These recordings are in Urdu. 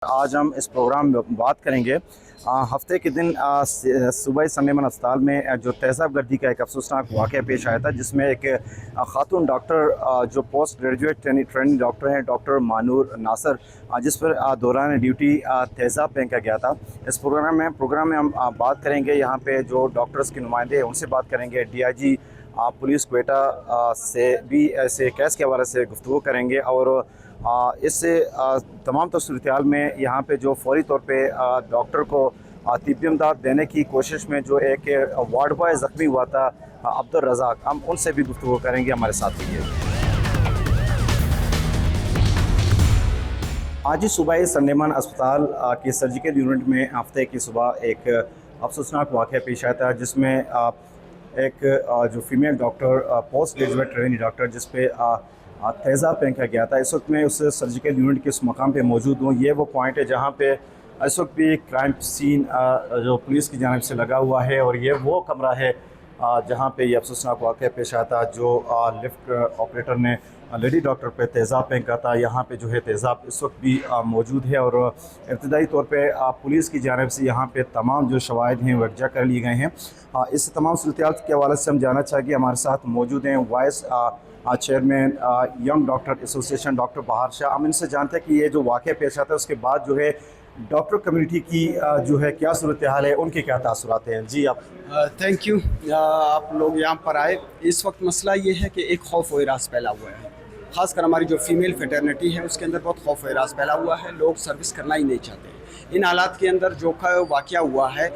آج ہم اس پروگرام میں بات کریں گے ہفتے کے دن صوبائی سنیمان اسپتال میں جو تیزاب گردی کا ایک افسوسناک واقعہ پیش آیا تھا، جس میں ایک خاتون ڈاکٹر جو پوسٹ گریجویٹ ٹریننگ ڈاکٹر ہیں، ڈاکٹر مانور ناصر، جس پر دوران ڈیوٹی تیزاب پھینکا گیا تھا۔ اس پروگرام میں ہم بات کریں گے، یہاں پہ جو ڈاکٹرز کے نمائندے ہیں ان سے بات کریں گے، D I G police Quetta سے بھی ایسے کیس کے حوالے سے گفتگو کریں گے، اور اس سے تمام صورتحال میں یہاں پہ جو فوری طور پہ ڈاکٹر کو طبی امداد دینے کی کوشش میں جو ایک وارڈ بوائے زخمی ہوا تھا عبدالرزاق، ہم ان سے بھی گفتگو کریں گے۔ ہمارے ساتھ رہیے۔ آج ہی صوبائی سنیمان اسپتال کی سرجیکل یونٹ میں ہفتے کی صبح ایک افسوسناک واقعہ پیش آیا تھا، جس میں ایک جو female doctor post graduate training doctor جس پہ تیزاب پھینکا گیا تھا، اس وقت میں اس سرجیکل یونٹ کے اس مقام پہ موجود ہوں۔ یہ وہ پوائنٹ ہے جہاں پہ اس وقت بھی کرائم سین جو پولیس کی جانب سے لگا ہوا ہے، اور یہ وہ کمرہ ہے جہاں پہ یہ افسوسناک واقعہ پیش آیا تھا، جو لفٹ آپریٹر نے لیڈی ڈاکٹر پہ تیزاب پھینکا تھا۔ یہاں پہ جو ہے تیزاب اس وقت بھی موجود ہے، اور ابتدائی طور پہ پولیس کی جانب سے یہاں پہ تمام جو شواہد ہیں وہ یکجا کر لیے گئے ہیں۔ اس تمام صورتحال کے حوالے سے ہم جاننا چاہیں کہ ہمارے ساتھ موجود ہیں وائس چیئرمین ینگ ڈاکٹر ایسوسی ایشن ڈاکٹر بہار شاہ۔ ہم ان سے جانتے ہیں کہ یہ جو واقعہ پیش آتا ہے اس کے بعد جو ہے ڈاکٹر کمیونٹی کی جو ہے کیا صورتحال ہے، ان کے کیا تاثرات ہیں؟ جی آپ تھینک یو، آپ لوگ یہاں پر آئے۔ اس وقت مسئلہ یہ ہے کہ ایک خوف و ہراس پھیلا ہوا ہے، خاص کر ہماری جو فیمیل فیٹرنیٹی ہے اس کے اندر بہت خوف و ہراس پھیلا ہوا ہے۔ لوگ سروس کرنا ہی نہیں چاہتے ان حالات کے اندر جو واقعہ ہوا ہے۔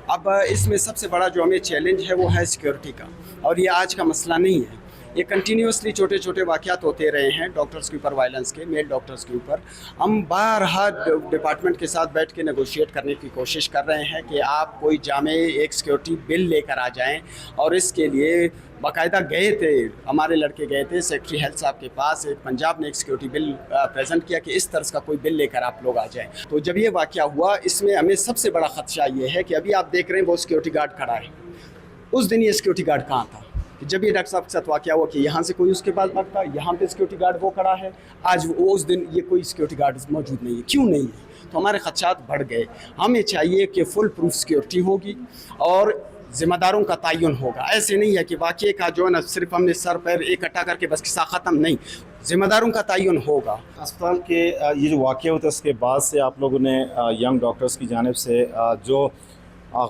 اب اس میں سب سے بڑا جو ہمیں چیلنج ہے وہ ہے سیکیورٹی کا، اور یہ آج کا مسئلہ نہیں ہے، یہ کنٹینیوسلی چھوٹے چھوٹے واقعات ہوتے رہے ہیں ڈاکٹرز کے اوپر، وائلنس کے، میل ڈاکٹرز کے اوپر۔ ہم بارہا ڈپارٹمنٹ کے ساتھ بیٹھ کے نیگوشیٹ کرنے کی کوشش کر رہے ہیں کہ آپ کوئی جامع ایک سیکیورٹی بل لے کر آ جائیں، اور اس کے لیے باقاعدہ گئے تھے، ہمارے لڑکے گئے تھے سیکرٹری ہیلتھ صاحب کے پاس، پنجاب نے ایک سیکیورٹی بل پریزنٹ کیا کہ اس طرح کا کوئی بل لے کر آپ لوگ آ جائیں۔ تو جب یہ واقعہ ہوا، اس میں ہمیں سب سے بڑا خدشہ یہ ہے کہ ابھی آپ دیکھ رہے ہیں وہ سیکیورٹی گارڈ کھڑا ہے، اس دن یہ سیکیورٹی گارڈ کہاں تھا؟ جب یہ ڈاکٹر صاحب کے ساتھ واقعہ ہوا کہ یہاں سے کوئی اس کے پاس بھاگتا، یہاں پہ سیکیورٹی گارڈ وہ کھڑا ہے، آج وہ اس دن یہ کوئی سیکیورٹی گارڈ موجود نہیں ہے، کیوں نہیں ہے؟ تو ہمارے خدشات بڑھ گئے۔ ہمیں چاہیے کہ فل پروف سیکیورٹی ہوگی اور ذمہ داروں کا تعین ہوگا۔ ایسے نہیں ہے کہ واقعے کا جو ہے نا صرف ہم نے سر پیر اکٹھا کر کے بس قصہ ختم، نہیں، ذمہ داروں کا تعین ہوگا۔ اسپتال کے یہ جو واقعہ ہوتا ہے اس کے بعد سے آپ لوگوں نے ینگ ڈاکٹرز کی جانب سے جو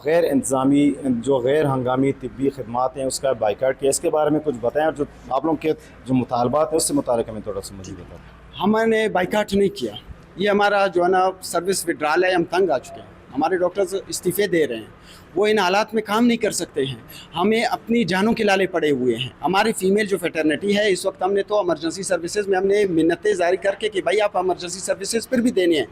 غیر انتظامی جو غیر ہنگامی طبی خدمات ہیں اس کا بائیکاٹ کیا، اس کے بارے میں کچھ بتائیں، اور جو آپ لوگوں کے جو مطالبات ہیں اس سے متعلق ہمیں تھوڑا سا مزید بتائیں۔ ہم نے بائیکاٹ نہیں کیا، یہ ہمارا جو ہے نا سروس وڈرال ہے، ہم تنگ آ چکے ہیں، ہمارے ڈاکٹرز استعفے دے رہے ہیں، وہ ان حالات میں کام نہیں کر سکتے ہیں، ہمیں اپنی جانوں کے لالے پڑے ہوئے ہیں۔ ہماری فیمیل جو فیٹرنیٹی ہے اس وقت، ہم نے تو ایمرجنسی سروسز میں ہم نے منتیں ظاہر کر کے کہ بھائی آپ ایمرجنسی سروسز پھر بھی دینے ہیں،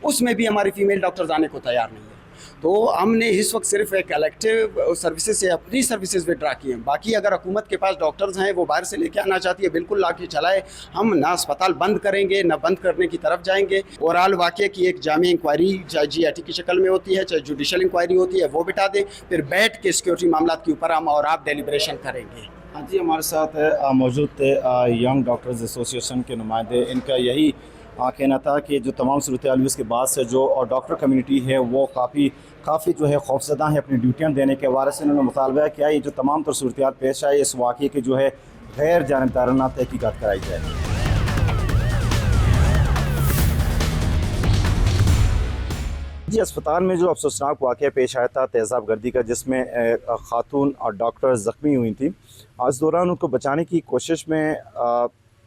اس میں بھی ہماری فیمیل ڈاکٹرز آنے کو تیار نہیں ہیں۔ تو ہم نے اس وقت صرف ایک الیکٹیو سروسز سے اپنی سروسز وڈرا کی ہیں، باقی اگر حکومت کے پاس ڈاکٹرز ہیں وہ باہر سے لے کے آنا چاہتی ہے بالکل لا کے چلائے، ہم نہ اسپتال بند کریں گے نہ بند کرنے کی طرف جائیں گے۔ اوورآل واقعے کی ایک جامع انکوائری چاہے جی آئی ٹی کی شکل میں ہوتی ہے چاہے جوڈیشل انکوائری ہوتی ہے وہ بٹا دیں، پھر بیٹھ کے سیکیورٹی معاملات کے اوپر ہم اور آپ ڈیلیبریشن کریں گے۔ ہاں جی، ہمارے ساتھ موجود تھے ینگ ڈاکٹرز ایسوسی ایشن کے نمائندے۔ ان کا یہی کہنا تھا کہ جو تمام صورتحال ہوئی اس کے بعد سے جو ڈاکٹر کمیونٹی ہے وہ کافی جو ہے خوفزدہ ہیں اپنی ڈیوٹیاں دینے کے حوالے سے۔ انہوں نے مطالبہ کیا یہ جو تمام تر صورتحال پیش آئی اس واقعے کی جو ہے غیر جانبدارانہ تحقیقات کرائی جائے۔ جی، اسپتال میں جو افسوسناک واقعہ پیش آیا تھا تیزاب گردی کا، جس میں خاتون اور ڈاکٹر زخمی ہوئی تھیں، اس دوران ان کو بچانے کی کوشش میں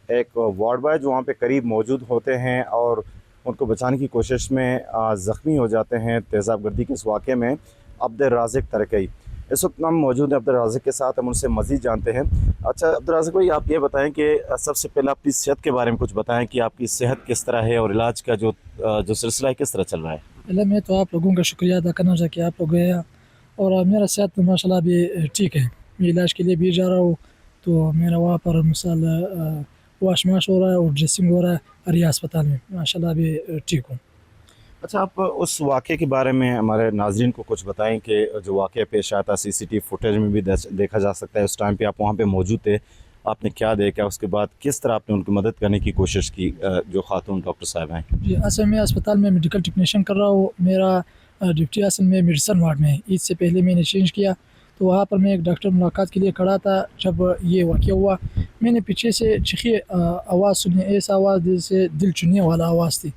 ایک وارڈ بوائے جو وہاں پہ قریب موجود ہوتے ہیں اور ان کو بچانے کی کوشش میں زخمی ہو جاتے ہیں تیزاب گردی کے اس واقعے میں، عبدالرازق ترکی۔ اس وقت ہم موجود ہیں عبدالرازق کے ساتھ، ہم ان سے مزید جانتے ہیں۔ اچھا عبدالرازق بھائی، آپ یہ بتائیں کہ سب سے پہلے اپنی صحت کے بارے میں کچھ بتائیں کہ آپ کی صحت کس طرح ہے اور علاج کا جو سلسلہ ہے کس طرح چل رہا ہے؟ پہلے میں تو آپ لوگوں کا شکریہ ادا کرنا چاہتا کہ آپ لوگ گئے، اور میرا صحت ماشاء اللہ بھی ٹھیک ہے، میں علاج کے لیے بھی جا رہا ہوں، تو میرا وہاں پر مثال واش ماش ہو رہا ہے اور ڈریسنگ ہو رہا ہے ریا اسپتال میں، ماشاء اللہ بھی ٹھیک ہوں۔ اچھا، آپ اس واقعے کے بارے میں ہمارے ناظرین کو کچھ بتائیں کہ جو واقعہ پیش آیا تھا سی سی ٹی فوٹیج میں بھی دیکھا جا سکتا ہے، اس ٹائم پہ آپ وہاں پہ موجود تھے، آپ نے کیا دیکھا, اس کے بعد کس طرح آپ نے ان کی مدد کرنے کی کوشش کی جو خاتون ڈاکٹر صاحب ہیں؟ جی اصل میں اسپتال میں میڈیکل ٹیکنیشین کر رہا ہوں. میرا ڈیوٹی اصل میں میڈیسن وارڈ میں ہے. عید سے پہلے میں نے چینج کیا تو وہاں پر میں ایک ڈاکٹر ملاقات کے لیے کھڑا تھا. جب یہ واقعہ ہوا میں نے پیچھے سے چیخی آواز سنی, ایسا آواز جیسے دل چننے والا آواز تھی.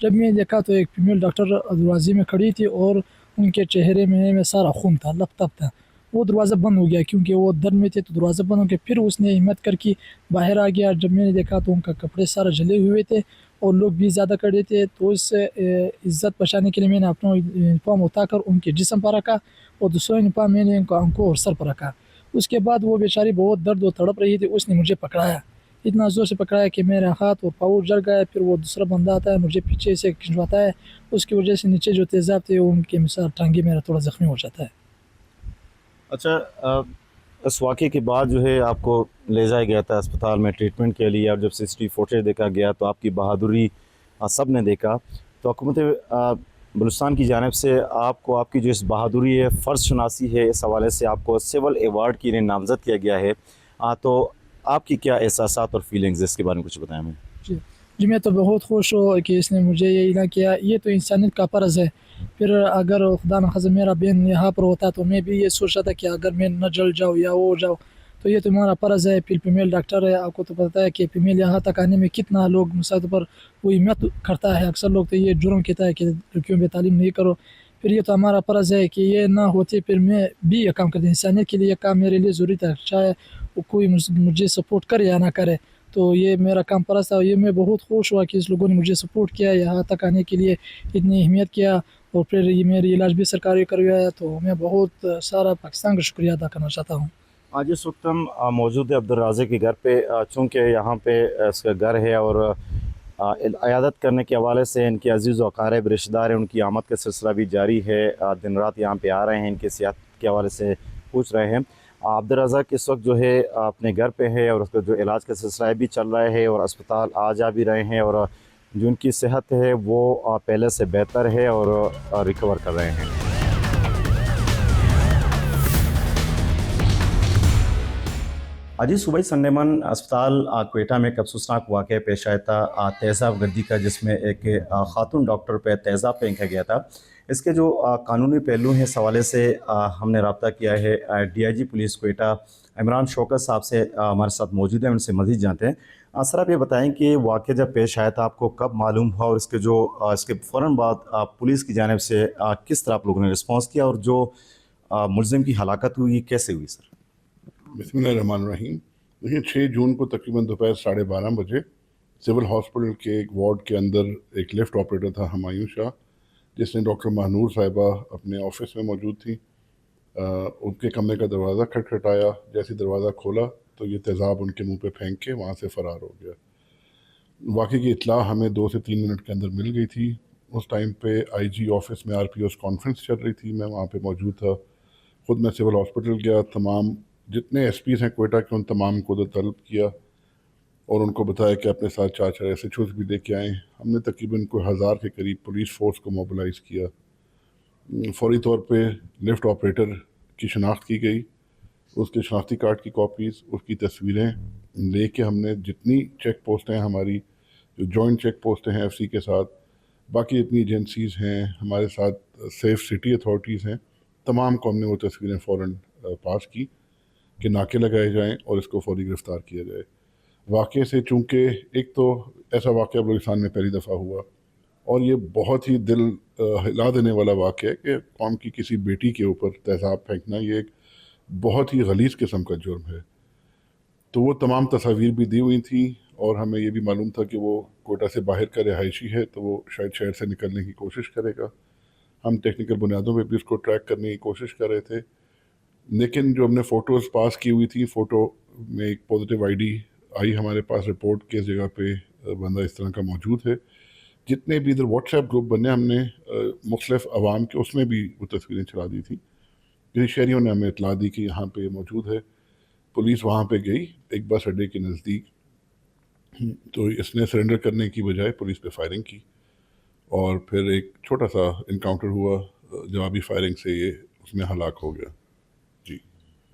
جب میں دیکھا تو ایک فیمیل ڈاکٹر دروازے میں کھڑی تھی اور ان کے چہرے میں سارا خون تھا, لپ تپ تھا. وہ دروازہ بند ہو گیا کیونکہ وہ درد میں تھے تو دروازہ بند ہو گیا. پھر اس نے ہمت کر کے باہر آ گیا. جب میں نے دیکھا تو ان کا کپڑے سارا جلے ہوئے تھے اور لوگ بھی زیادہ کھڑے تھے. تو اس سے عزت بچانے کے لیے میں نے اپنا یونیفارم اٹھا کر ان کے جسم پر رکھا اور دوسرا یونیفارم میں نے ان کو آنکھوں اور سر پر رکھا. اس کے بعد وہ بیچاری بہت درد و تڑپ رہی تھی. اس نے مجھے پکڑایا, اتنا زور سے پکڑایا کہ میرا ہاتھ اور پاؤں جل گیا. پھر وہ دوسرا بندہ آتا ہے مجھے پیچھے سے کھنچواتا ہے, اس کی وجہ سے نیچے جو تیزاب تھے ان کے مثال ٹانگے میرا تھوڑا زخمی ہو جاتا ہے. اچھا, اس واقعے کے بعد جو ہے آپ کو لے جایا گیا تھا اسپتال میں ٹریٹمنٹ کے لیے, اور جب CCTV فوٹیج دیکھا گیا تو آپ کی بہادری سب نے دیکھا. تو حکومت بلوچستان کی جانب سے آپ کو آپ کی جو اس بہادری ہے, فرض شناسی ہے, اس حوالے سے آپ کو سول ایوارڈ کے لیے نامزد کیا گیا ہے. تو آپ کی کیا احساسات اور فیلنگز اس کے بارے میں کچھ بتائیں ہمیں. جی میں تو بہت خوش ہوں کہ اس نے مجھے یہ اعلان کیا. یہ تو انسانیت کا فرض ہے. پھر اگر خدا نخواستہ میرا بہن یہاں پر ہوتا تو میں بھی یہ سوچ رہا تھا کہ اگر میں نہ جل جاؤں یا وہ ہو جاؤ, تو یہ تمہارا فرض ہے. پھر فیمیل ڈاکٹر ہے, آپ کو تو پتہ ہے کہ فیمیل یہاں تک آنے میں کتنا لوگ مساعد پر وہ ہمت کرتا ہے. اکثر لوگ تو یہ جرم کہتا ہے کہ لڑکیوں پہ تعلیم نہیں کرو. پھر یہ تو ہمارا فرض ہے کہ یہ نہ ہوتے پھر میں بھی یہ کام کرتا. انسانیت کے لیے یہ کام میرے لیے ضروری تھا, چاہے کوئی مجھے سپورٹ کرے یا نہ کرے. تو یہ میرا کام فرض تھا. یہ میں بہت خوش ہوا کہ اس لوگوں نے مجھے سپورٹ کیا, یہاں تک آنے کے لیے اتنی اہمیت کیا, اور پھر یہ میری علاج بھی سرکاری کروایا. تو میں بہت سارا پاکستان کا شکریہ ادا کرنا چاہتا ہوں. آج اس وقت ہم موجود ہیں عبدالرازق کے گھر پہ, چونکہ یہاں پہ اس کا گھر ہے اور عیادت کرنے کے حوالے سے ان کے عزیز و اقارب رشتہ دار ہیں, ان کی آمد کا سلسلہ بھی جاری ہے. دن رات یہاں پہ آ رہے ہیں, ان کی صحت کے حوالے سے پوچھ رہے ہیں. عبدالرازق اس وقت جو ہے اپنے گھر پہ ہے اور اس کا جو علاج کا سلسلہ بھی چل رہا ہے, اور اسپتال آ جا بھی رہے ہیں, اور جو ان کی صحت ہے وہ پہلے سے بہتر ہے اور ریکور کر رہے ہیں. آج صبح سنڈے اسپتال کوئٹہ میں ایک افسوسناک واقعہ پیش آیا تھا تیزاب گردی کا, جس میں ایک خاتون ڈاکٹر پہ تیزاب پھینکا گیا تھا. اس کے جو قانونی پہلو ہیں اس حوالے سے ہم نے رابطہ کیا ہے DIG پولیس کوئٹہ عمران شوکت صاحب سے, ہمارے ساتھ موجود ہیں, ان سے مزید جانتے ہیں. سر آپ یہ بتائیں کہ واقعہ جب پیش آیا تھا آپ کو کب معلوم ہوا, اور اس کے فوراً بعد پولیس کی جانب سے کس طرح آپ لوگوں نے رسپانس کیا, اور جو ملزم کی ہلاکت ہوئی کیسے ہوئی سر؟ بسم اللہ الرحمن الرحیم. دیکھیں 6 جون کو تقریباً دوپہر 12:30 بجے سول ہاسپٹل کے ایک وارڈ کے اندر ایک لفٹ آپریٹر تھا ہمایوں شاہ, جس نے ڈاکٹر مہنور صاحبہ اپنے آفس میں موجود تھی. ان کے کمرے کا دروازہ کھٹکھٹایا. جیسے دروازہ کھولا تو یہ تیزاب ان کے منہ پہ پھینک کے وہاں سے فرار ہو گیا. واقعے کی اطلاع ہمیں 2 سے 3 منٹ کے اندر مل گئی تھی. اس ٹائم پہ IG آفس میں RPO's کانفرنس چل رہی تھی, میں وہاں پہ موجود تھا. خود میں سول ہاسپٹل گیا, تمام جتنے SPs ہیں کوئٹہ کے ان تمام کو طلب کیا اور ان کو بتایا کہ اپنے ساتھ 4 SHOs بھی لے کے آئیں. ہم نے تقریباً کوئی 1000 کے قریب پولیس فورس کو موبلائز کیا. فوری طور پہ لفٹ آپریٹر کی شناخت کی گئی, اس کے شناختی کارڈ کی کاپیز, اس کی تصویریں لے کے ہم نے جتنی چیک پوسٹیں ہماری جو جوائنٹ چیک پوسٹیں ہیں FC کے ساتھ, باقی جتنی ایجنسیز ہیں ہمارے ساتھ, سیف سٹی اتھارٹیز ہیں, تمام کو ہم نے وہ تصویریں فوراً پاس کی کہ ناکے لگائے جائیں اور اس کو فوری گرفتار کیا جائے. واقعے سے چونکہ ایک تو ایسا واقعہ بلوچستان میں پہلی دفعہ ہوا, اور یہ بہت ہی دل ہلا دینے والا واقعہ ہے کہ قوم کی کسی بیٹی کے اوپر تیزاب پھینکنا یہ ایک بہت ہی غلیظ قسم کا جرم ہے. تو وہ تمام تصاویر بھی دی ہوئی تھیں, اور ہمیں یہ بھی معلوم تھا کہ وہ کوئٹہ سے باہر کا رہائشی ہے, تو وہ شاید شہر سے نکلنے کی کوشش کرے گا. ہم ٹیکنیکل بنیادوں پہ بھی اس کو ٹریک کرنے کی کوشش کر رہے تھے, لیکن جو ہم نے فوٹوز پاس کی ہوئی تھی, فوٹو میں ایک پازیٹیو ID آئی ہمارے پاس رپورٹ کے جگہ پہ بندہ اس طرح کا موجود ہے. جتنے بھی ادھر واٹس ایپ گروپ بنے ہم نے مختلف عوام کے, اس میں بھی وہ تصویریں چلا دی تھیں. کسی شہریوں نے ہمیں اطلاع دی کہ یہاں پہ موجود ہے. پولیس وہاں پہ گئی ایک بس اڈے کے نزدیک, تو اس نے سرنڈر کرنے کی بجائے پولیس پہ فائرنگ کی, اور پھر ایک چھوٹا سا انکاؤنٹر ہوا, جوابی فائرنگ سے یہ اس میں ہلاک ہو گیا. جی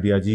DIG